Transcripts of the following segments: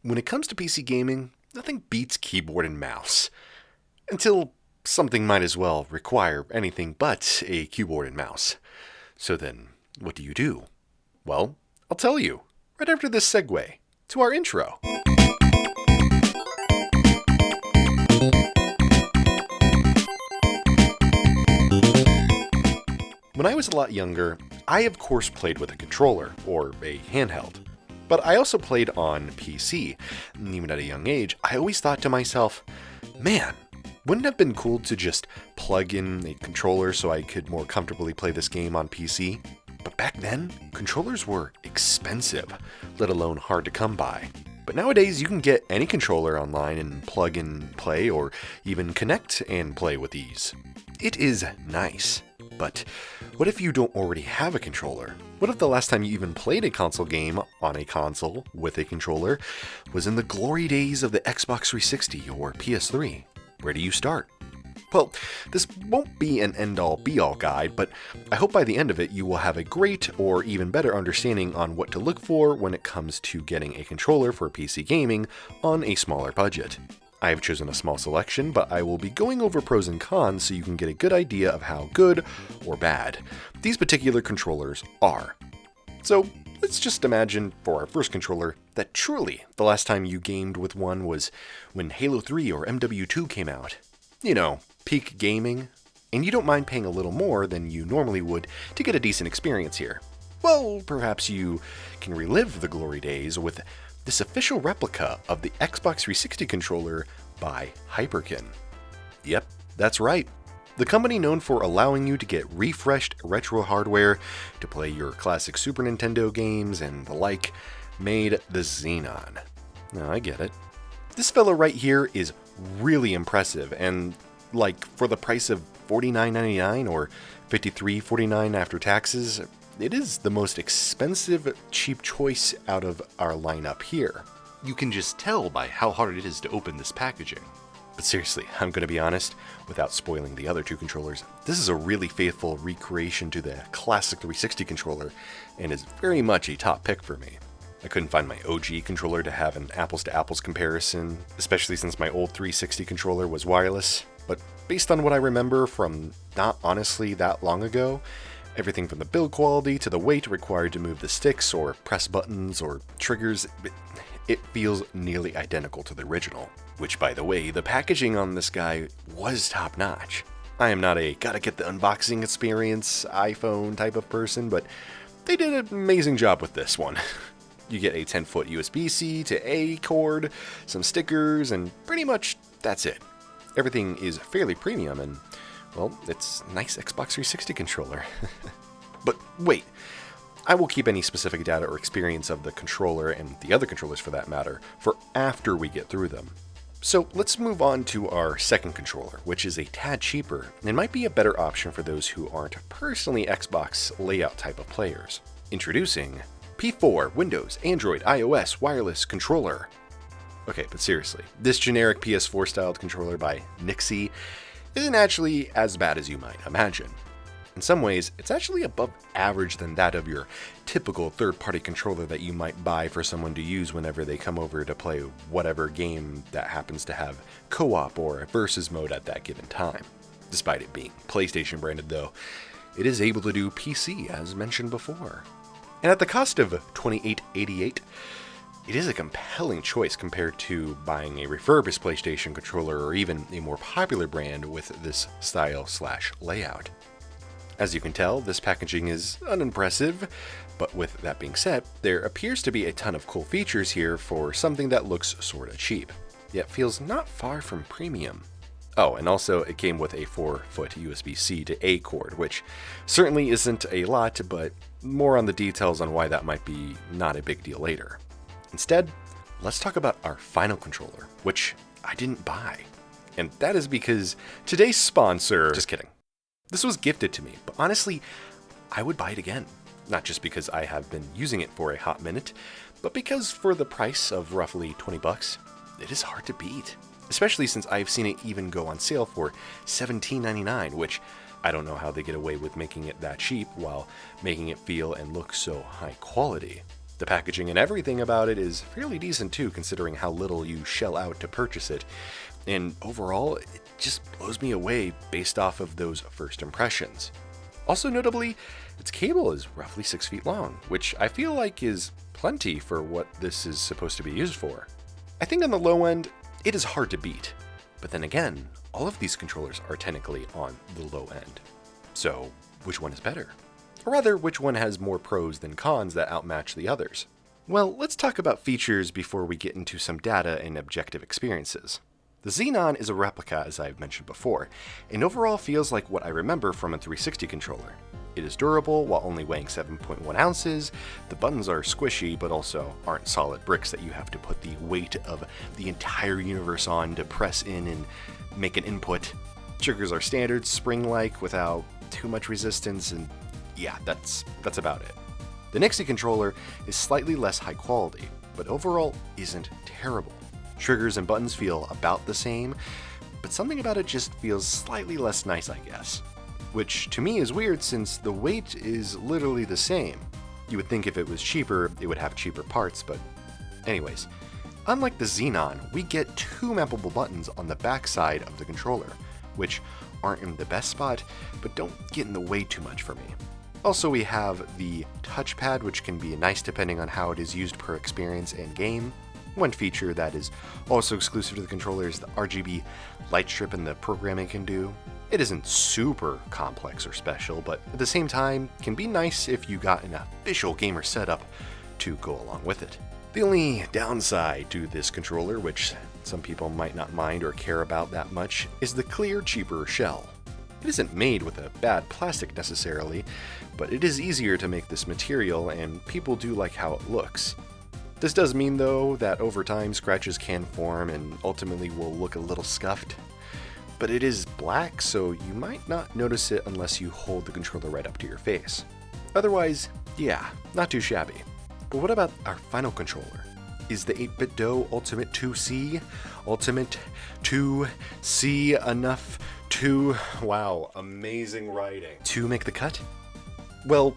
When it comes to PC gaming, nothing beats keyboard and mouse. Until something might as well require anything but a keyboard and mouse. So then, what do you do? Well, I'll tell you, right after this segue to our intro. When I was a lot younger, I of course played with a controller, or a handheld. But I also played on PC, and even at a young age, I always thought to myself, man, wouldn't it have been cool to just plug in a controller so I could more comfortably play this game on PC? But back then, controllers were expensive, let alone hard to come by. But nowadays, you can get any controller online and plug and play, or even connect and play with ease. It is nice. But what if you don't already have a controller? What if the last time you even played a console game on a console with a controller was in the glory days of the Xbox 360 or PS3? Where do you start? Well, this won't be an end-all be-all guide, but I hope by the end of it you will have a great or even better understanding on what to look for when it comes to getting a controller for PC gaming on a smaller budget. I have chosen a small selection, but I will be going over pros and cons so you can get a good idea of how good or bad these particular controllers are. So let's just imagine for our first controller that truly the last time you gamed with one was when Halo 3 or MW2 came out. You know, peak gaming, and you don't mind paying a little more than you normally would to get a decent experience here. Well, perhaps you can relive the glory days with this official replica of the Xbox 360 controller by Hyperkin. Yep, that's right. The company known for allowing you to get refreshed retro hardware to play your classic Super Nintendo games and the like made the Xenon. Now, I get it. This fellow right here is really impressive, and like for the price of $49.99 or $53.49 after taxes, it is the most expensive, cheap choice out of our lineup here. You can just tell by how hard it is to open this packaging. But seriously, I'm going to be honest, without spoiling the other two controllers, this is a really faithful recreation to the classic 360 controller, and is very much a top pick for me. I couldn't find my OG controller to have an apples-to-apples comparison, especially since my old 360 controller was wireless, but based on what I remember from not honestly that long ago, everything from the build quality to the weight required to move the sticks or press buttons or triggers, it feels nearly identical to the original. Which, by the way, the packaging on this guy was top-notch. I am not a gotta get the unboxing experience iPhone type of person, but they did an amazing job with this one. You get a 10-foot USB-C to A cord, some stickers, and pretty much that's it. Everything is fairly premium and, well, it's a nice Xbox 360 controller. But wait, I will keep any specific data or experience of the controller, and the other controllers for that matter, for after we get through them. So let's move on to our second controller, which is a tad cheaper and might be a better option for those who aren't personally Xbox layout type of players. Introducing P4 Windows, Android, iOS wireless controller. Okay, but seriously, this generic PS4 styled controller by Nexi isn't actually as bad as you might imagine. In some ways, it's actually above average than that of your typical third-party controller that you might buy for someone to use whenever they come over to play whatever game that happens to have co-op or a versus mode at that given time. Despite it being PlayStation branded though, it is able to do PC as mentioned before. And at the cost of $28.88, it is a compelling choice compared to buying a refurbished PlayStation controller or even a more popular brand with this style/layout. As you can tell, this packaging is unimpressive, but with that being said, there appears to be a ton of cool features here for something that looks sorta cheap, yet feels not far from premium. Oh, and also it came with a 4-foot USB-C to A cord, which certainly isn't a lot, but more on the details on why that might be not a big deal later. Instead, let's talk about our final controller, which I didn't buy. And that is because today's sponsor... Just kidding. This was gifted to me, but honestly, I would buy it again. Not just because I have been using it for a hot minute, but because for the price of roughly $20, it is hard to beat. Especially since I've seen it even go on sale for $17.99, which I don't know how they get away with making it that cheap while making it feel and look so high quality. The packaging and everything about it is fairly decent too, considering how little you shell out to purchase it. And overall, it just blows me away based off of those first impressions. Also notably, its cable is roughly 6 feet long, which I feel like is plenty for what this is supposed to be used for. I think on the low end, it is hard to beat. But then again, all of these controllers are technically on the low end. So, which one is better? Or rather, which one has more pros than cons that outmatch the others? Well, let's talk about features before we get into some data and objective experiences. The Xenon is a replica, as I've mentioned before, and overall feels like what I remember from a 360 controller. It is durable while only weighing 7.1 ounces, the buttons are squishy but also aren't solid bricks that you have to put the weight of the entire universe on to press in and make an input. Triggers are standard, spring-like, without too much resistance, and yeah, that's about it. The Nexi controller is slightly less high quality, but overall isn't terrible. Triggers and buttons feel about the same, but something about it just feels slightly less nice, I guess. Which to me is weird since the weight is literally the same. You would think if it was cheaper, it would have cheaper parts, but anyways. Unlike the Xenon, we get 2 mappable buttons on the back side of the controller, which aren't in the best spot, but don't get in the way too much for me. Also, we have the touchpad, which can be nice depending on how it is used per experience and game. One feature that is also exclusive to the controller is the RGB light strip and the programming can do. It isn't super complex or special, but at the same time, can be nice if you got an official gamer setup to go along with it. The only downside to this controller, which some people might not mind or care about that much, is the clear, cheaper shell. It isn't made with a bad plastic necessarily, but it is easier to make this material and people do like how it looks. This does mean though that over time scratches can form and ultimately will look a little scuffed. But it is black, so you might not notice it unless you hold the controller right up to your face. Otherwise, yeah, not too shabby. But what about our final controller? Is the 8BitDo Ultimate 2C, Ultimate 2C enough to, wow, amazing writing, to make the cut? Well,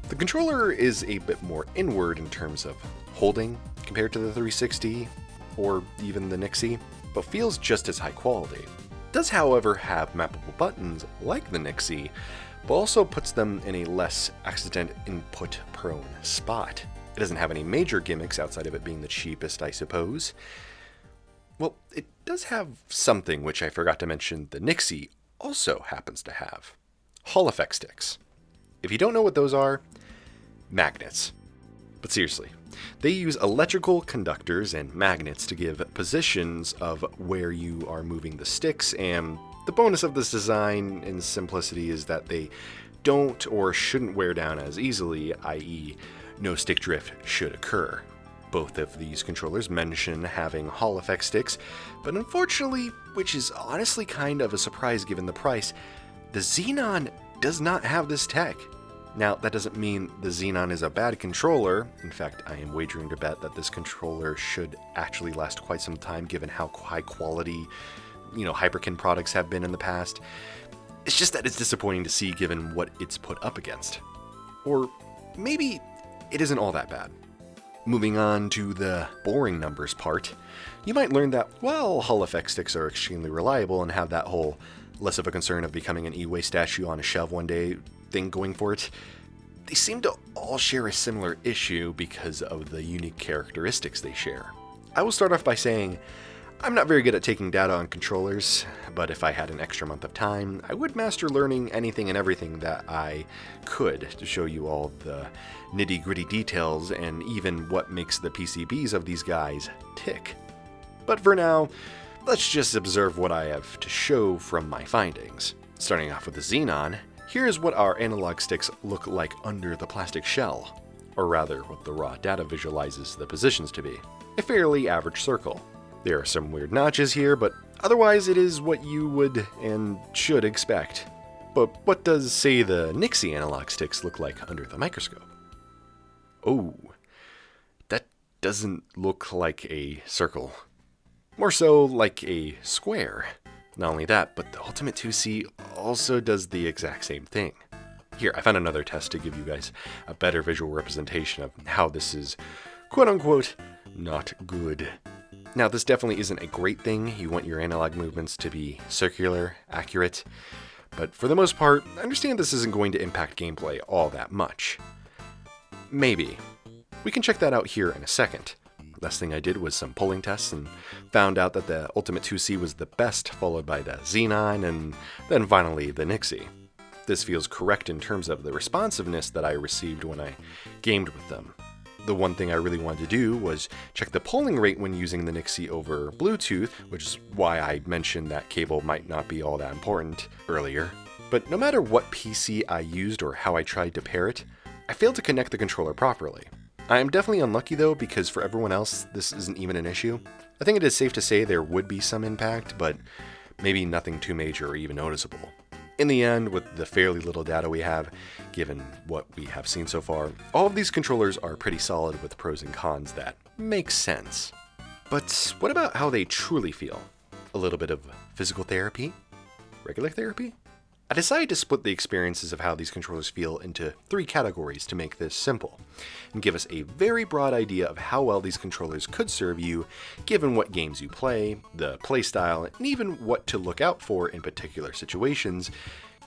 the controller is a bit more inward in terms of holding compared to the 360 or even the Nexi, but feels just as high quality. It does, however, have mappable buttons like the Nexi, but also puts them in a less accident input prone spot. It doesn't have any major gimmicks outside of it being the cheapest, I suppose. Well, it does have something which I forgot to mention the Nexi also happens to have. Hall effect sticks. If you don't know what those are, magnets. But seriously, they use electrical conductors and magnets to give positions of where you are moving the sticks, and the bonus of this design in simplicity is that they don't or shouldn't wear down as easily, i.e. no stick drift should occur. Both of these controllers mention having Hall effect sticks, but unfortunately, which is honestly kind of a surprise given the price, the Xenon does not have this tech. Now, that doesn't mean the Xenon is a bad controller. In fact, I am wagering to bet that this controller should actually last quite some time given how high quality, Hyperkin products have been in the past. It's just that it's disappointing to see given what it's put up against. Or maybe it isn't all that bad. Moving on to the boring numbers part, you might learn that while Hall effect sticks are extremely reliable and have that whole less of a concern of becoming an e-way statue on a shelf one day thing going for it, they seem to all share a similar issue because of the unique characteristics they share. I will start off by saying I'm not very good at taking data on controllers, but if I had an extra month of time, I would master learning anything and everything that I could to show you all the nitty-gritty details and even what makes the PCBs of these guys tick. But for now, let's just observe what I have to show from my findings. Starting off with the Xenon, here's what our analog sticks look like under the plastic shell, or rather what the raw data visualizes the positions to be. A fairly average circle. There are some weird notches here, but otherwise it is what you would and should expect. But what does, say, the Nexi analog sticks look like under the microscope? Oh, that doesn't look like a circle. More so like a square. Not only that, but the Ultimate 2C also does the exact same thing. Here, I found another test to give you guys a better visual representation of how this is, quote-unquote, not good. Now, this definitely isn't a great thing. You want your analog movements to be circular, accurate, but for the most part, I understand this isn't going to impact gameplay all that much. Maybe. We can check that out here in a second. Last thing I did was some polling tests and found out that the Ultimate 2C was the best, followed by the Xenon, and then finally the Nexi. This feels correct in terms of the responsiveness that I received when I gamed with them. The one thing I really wanted to do was check the polling rate when using the Nexi over Bluetooth, which is why I mentioned that cable might not be all that important earlier. But no matter what PC I used or how I tried to pair it, I failed to connect the controller properly. I am definitely unlucky though, because for everyone else, this isn't even an issue. I think it is safe to say there would be some impact, but maybe nothing too major or even noticeable. In the end, with the fairly little data we have, given what we have seen so far, all of these controllers are pretty solid with pros and cons that make sense. But what about how they truly feel? A little bit of physical therapy? Regular therapy? I decided to split the experiences of how these controllers feel into 3 categories to make this simple, and give us a very broad idea of how well these controllers could serve you, given what games you play, the playstyle, and even what to look out for in particular situations,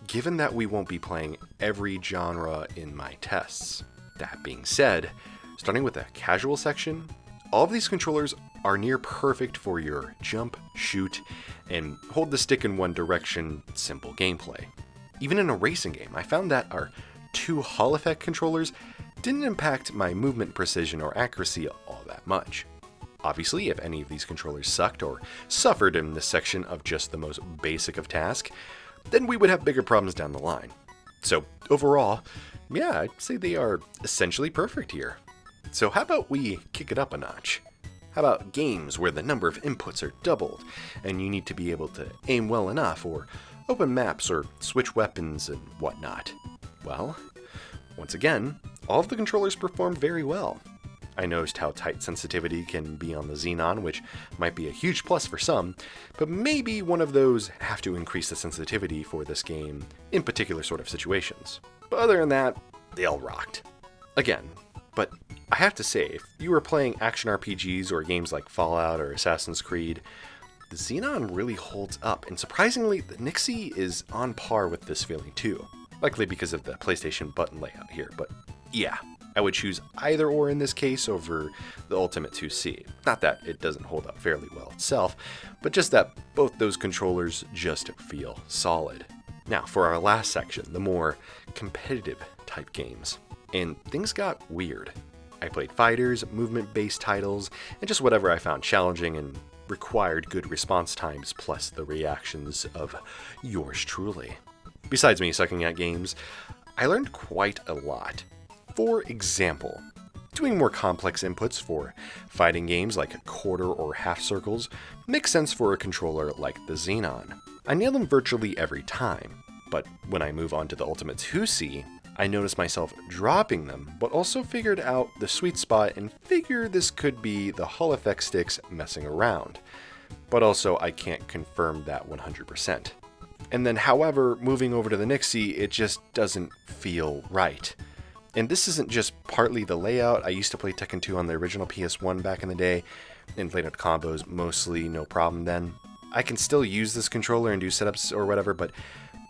given that we won't be playing every genre in my tests. That being said, starting with the casual section, all of these controllers are near perfect for your jump, shoot, and hold the stick in one direction simple gameplay. Even in a racing game, I found that our 2 Hall effect controllers didn't impact my movement precision or accuracy all that much. Obviously, if any of these controllers sucked or suffered in this section of just the most basic of tasks, then we would have bigger problems down the line. So overall, yeah, I'd say they are essentially perfect here. So how about we kick it up a notch? How about games where the number of inputs are doubled, and you need to be able to aim well enough, or open maps, or switch weapons and whatnot? Well, once again, all of the controllers performed very well. I noticed how tight sensitivity can be on the Xenon, which might be a huge plus for some, but maybe one of those have to increase the sensitivity for this game in particular sort of situations. But other than that, they all rocked. Again, but I have to say, if you were playing action RPGs or games like Fallout or Assassin's Creed, the Xenon really holds up, and surprisingly, the Nexi is on par with this feeling too. Likely because of the PlayStation button layout here, but yeah, I would choose either or in this case over the Ultimate 2C. Not that it doesn't hold up fairly well itself, but just that both those controllers just feel solid. Now, for our last section, the more competitive type games. And things got weird. I played fighters, movement-based titles, and just whatever I found challenging and required good response times, plus the reactions of yours truly. Besides me sucking at games, I learned quite a lot. For example, doing more complex inputs for fighting games like quarter or half circles makes sense for a controller like the Xenon. I nail them virtually every time, but when I move on to the Ultimate 2C, I noticed myself dropping them, but also figured out the sweet spot and figure this could be the Hall effect sticks messing around. But also I can't confirm that 100%. And then however, moving over to the Nexi, it just doesn't feel right. And this isn't just partly the layout. I used to play Tekken 2 on the original PS1 back in the day, and played out combos mostly no problem then. I can still use this controller and do setups or whatever, but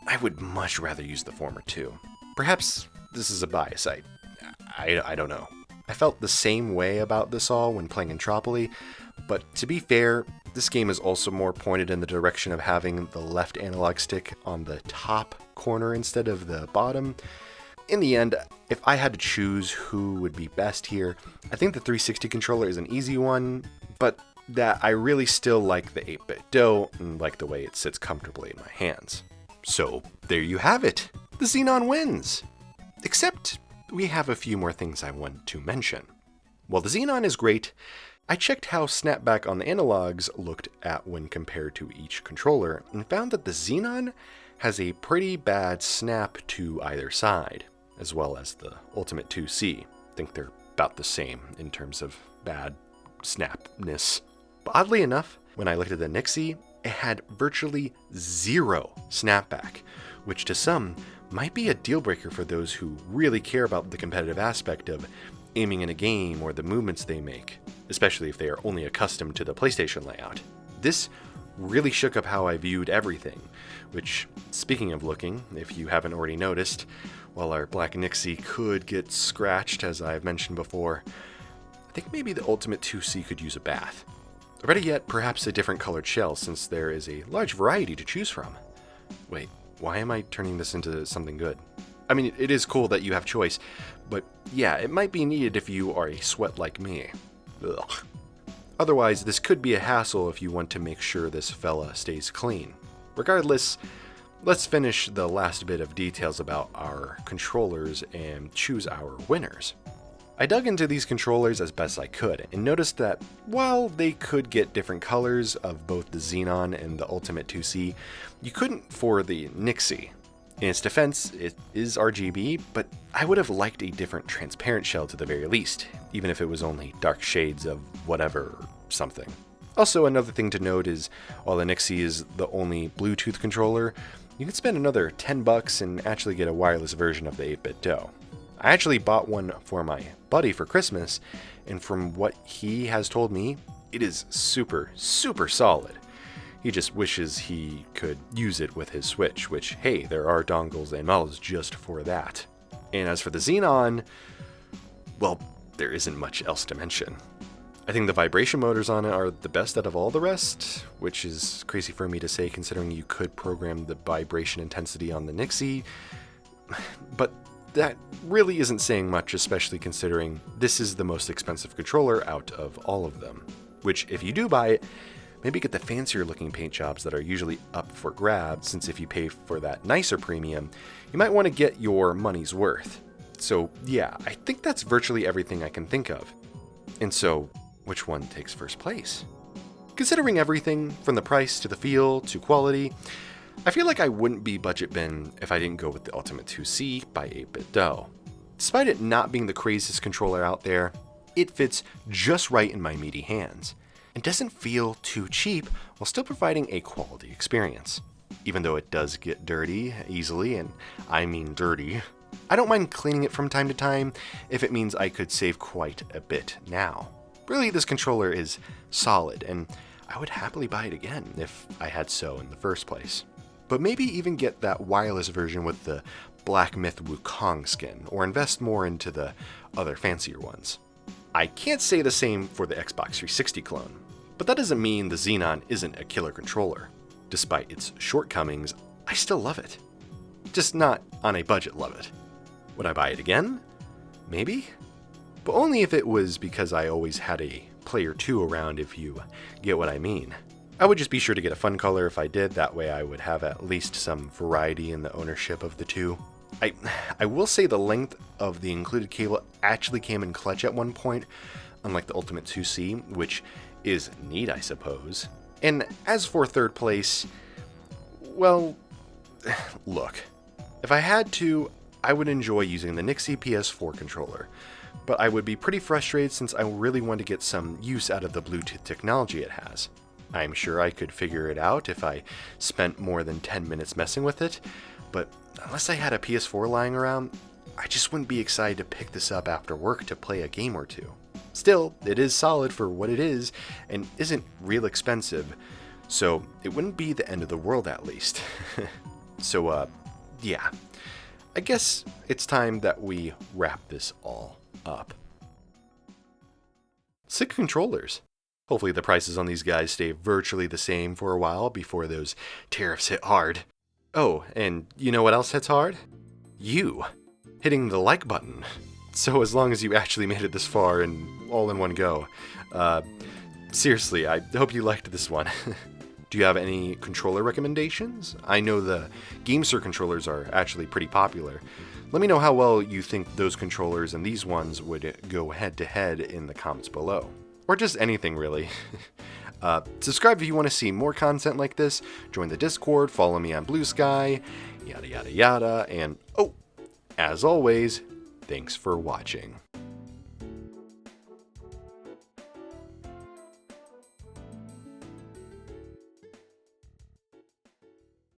I would much rather use the former too. Perhaps this is a bias, I don't know. I felt the same way about this all when playing Entropoly, but to be fair, this game is also more pointed in the direction of having the left analog stick on the top corner instead of the bottom. In the end, if I had to choose who would be best here, I think the 360 controller is an easy one, but that I really still like the 8-bit Do and like the way it sits comfortably in my hands. So there you have it. The Xenon wins! Except we have a few more things I want to mention. While the Xenon is great, I checked how snapback on the analogs looked at when compared to each controller, and found that the Xenon has a pretty bad snap to either side, as well as the Ultimate 2C. I think they're about the same in terms of bad snapness. But oddly enough, when I looked at the Nexi, it had virtually zero snapback, which to some might be a deal breaker for those who really care about the competitive aspect of aiming in a game or the movements they make, especially if they are only accustomed to the PlayStation layout. This really shook up how I viewed everything, which, speaking of looking, if you haven't already noticed, while our black Nexi could get scratched, as I've mentioned before, I think maybe the Ultimate 2C could use a bath. Or better yet, perhaps a different colored shell, since there is a large variety to choose from. Wait, why am I turning this into something good? I mean, it is cool that you have choice, but yeah, it might be needed if you are a sweat like me. Ugh. Otherwise, this could be a hassle if you want to make sure this fella stays clean. Regardless, let's finish the last bit of details about our controllers and choose our winners. I dug into these controllers as best I could and noticed that while they could get different colors of both the Xenon and the Ultimate 2C, you couldn't for the Nexi. In its defense, it is RGB, but I would have liked a different transparent shell to the very least, even if it was only dark shades of whatever or something. Also, another thing to note is, while the Nexi is the only Bluetooth controller, you can spend another $10 and actually get a wireless version of the 8-bit Do. I actually bought one for my buddy for Christmas, and from what he has told me, it is super, super solid. He just wishes he could use it with his Switch, which, hey, there are dongles and models just for that. And as for the Xenon, well, there isn't much else to mention. I think the vibration motors on it are the best out of all the rest, which is crazy for me to say considering you could program the vibration intensity on the Nexi, but that really isn't saying much, especially considering this is the most expensive controller out of all of them, which if you do buy it, maybe get the fancier looking paint jobs that are usually up for grabs, since if you pay for that nicer premium, you might want to get your money's worth. So yeah, I think that's virtually everything I can think of. And so, which one takes first place? Considering everything, from the price to the feel to quality, I feel like I wouldn't be budget bin if I didn't go with the Ultimate 2C by 8-bit Do. Despite it not being the craziest controller out there, it fits just right in my meaty hands, and doesn't feel too cheap while still providing a quality experience. Even though it does get dirty easily, and I mean dirty, I don't mind cleaning it from time to time if it means I could save quite a bit now. Really, this controller is solid, and I would happily buy it again if I had so in the first place. But maybe even get that wireless version with the Black Myth Wukong skin, or invest more into the other fancier ones. I can't say the same for the Xbox 360 clone, but that doesn't mean the Xenon isn't a killer controller. Despite its shortcomings, I still love it. Just not on a budget love it. Would I buy it again? Maybe? But only if it was because I always had a player 2 around, if you get what I mean. I would just be sure to get a fun color if I did, that way I would have at least some variety in the ownership of the two. I will say the length of the included cable actually came in clutch at one point, unlike the Ultimate 2C, which is neat, I suppose. And as for third place, well, look, if I had to, I would enjoy using the Nexi PS4 controller, but I would be pretty frustrated since I really want to get some use out of the Bluetooth technology it has. I'm sure I could figure it out if I spent more than 10 minutes messing with it, but unless I had a PS4 lying around, I just wouldn't be excited to pick this up after work to play a game or two. Still, it is solid for what it is and isn't real expensive, so it wouldn't be the end of the world at least. So, yeah. I guess it's time that we wrap this all up. Sick controllers. Hopefully the prices on these guys stay virtually the same for a while before those tariffs hit hard. Oh, and you know what else hits hard? You. Hitting the like button. So as long as you actually made it this far and all in one go, seriously, I hope you liked this one. Do you have any controller recommendations? I know the GameSir controllers are actually pretty popular. Let me know how well you think those controllers and these ones would go head to head in the comments below. Or just anything really. Subscribe if you want to see more content like this, join the Discord, follow me on Bluesky, yada yada yada, and oh, as always, thanks for watching.